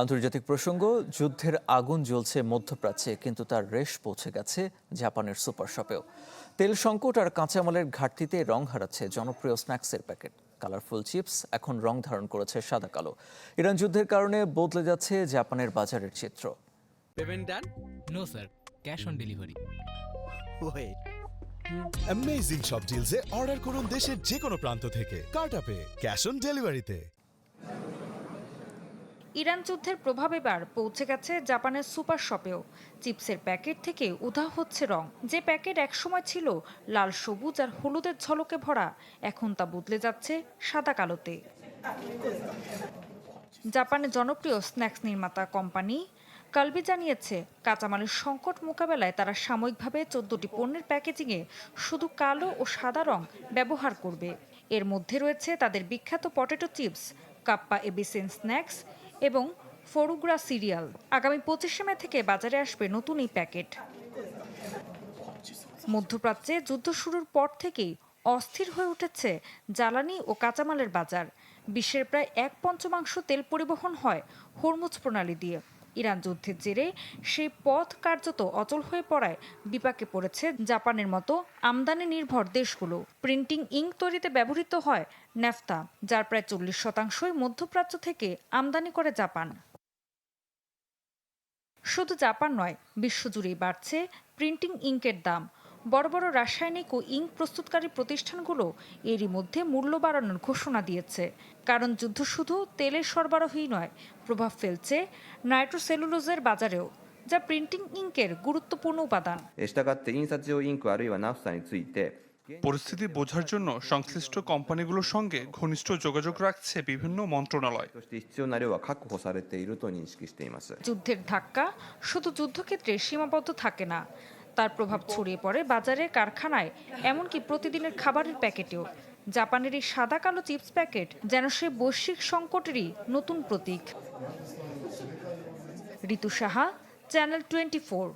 আন্তর্জাতিক প্রসঙ্গ, যুদ্ধের আগুন জ্বলছে মধ্যপ্রাচ্যে, কিন্তু তার রেশ পৌঁছে গেছে জাপানের সুপার শপেও। তেল সংকট আর কাঁচামালের ঘাটতিতে রং হারাচ্ছে জনপ্রিয় স্ন্যাক্সের প্যাকেট। কালারফুল চিপস এখন রং ধারণ করেছে সাদা কালো। ইরান যুদ্ধের কারণে বদলে যাচ্ছে জাপানের বাজারের চিত্র। Payment done? No sir, cash on delivery. Wait, amazing সব ডিলসে অর্ডার করুন দেশের যে কোনো প্রান্ত থেকে। কার্টআপে ক্যাশ অন ডেলিভারিতে। ইরান যুদ্ধের প্রভাব এবার পৌঁছে গেছে জাপানের সুপার শপেও। চিপসের প্যাকেট থেকে উধাও হচ্ছে রং। যে প্যাকেট একসময় ছিল লাল, সবুজ আর হলুদের ঝলকে ভরা, এখন তা বদলে যাচ্ছে সাদা কালোতে। জাপানের জনপ্রিয় স্ন্যাক্স নির্মাতা কোম্পানি কালবি জানিয়েছে, কাঁচামালের সংকট মোকাবেলায় তারা সাময়িকভাবে 14টি পণ্যের প্যাকেজিংয়ে শুধু কালো ও সাদা রং ব্যবহার করবে। এর মধ্যে রয়েছে তাদের বিখ্যাত পটেটো চিপস, কাপ্পা এবিসেন স্ন্যাক্স এবং ফরুগ্রা সিরিয়াল। আগামী 25 মে থেকে বাজারে আসবে নতুন এই প্যাকেট। মধ্যপ্রাচ্যে যুদ্ধ শুরুর পর থেকেই অস্থির হয়ে উঠেছে জ্বালানি ও কাঁচামালের বাজার। বিশ্বের প্রায় 1/5 তেল পরিবহন হয় হরমুজ প্রণালী দিয়ে। ইরান যুদ্ধের জেরে সেই পথ কার্যত অচল হয়ে পড়ায় বিপাকে পড়েছে জাপানের মতো আমদানি নির্ভর দেশগুলো। প্রিন্টিং ইঙ্ক তৈরিতে ব্যবহৃত হয় ন্যাফতা, যার প্রায় 40%ই মধ্যপ্রাচ্য থেকে আমদানি করে জাপান। শুধু জাপান নয়, বিশ্বজুড়েই বাড়ছে প্রিন্টিং ইঙ্কের দাম। বড় বড় রাসায়নিক ও ইঙ্ক প্রস্তুতকারী প্রতিষ্ঠানগুলো এরই মধ্যে মূল্য বাড়ানোর ঘোষণা দিয়েছে। কারণ যুদ্ধ শুধু তেলের সরবরাহই নয়, প্রভাব ফেলছে নাইট্রোসেলুলোজের বাজারেও, যা প্রিন্টিং ইঙ্কের গুরুত্বপূর্ণ উপাদান। したがって印刷用インクあるいはナフサについて পরিস্থিতি বোঝার জন্য সংশ্লিষ্ট কোম্পানিগুলোর সঙ্গে ঘনিষ্ঠ যোগাযোগ রাখছে বিভিন্ন মন্ত্রণালয়। として必要な量は確保されていると認識しています。 যুদ্ধের ধাক্কা শুধু যুদ্ধক্ষেত্রে সীমাবদ্ধ থাকে না, তার প্রভাব ছড়িয়ে পড়ে বাজারে, কারখানায়, এমনকি প্রতিদিনের খাবারের প্যাকেটেও। জাপানের এই সাদা কালো চিপস প্যাকেট যেন সে বৈশ্বিক সংকটেরই নতুন প্রতীক। ঋতু সাহা, চ্যানেল 24।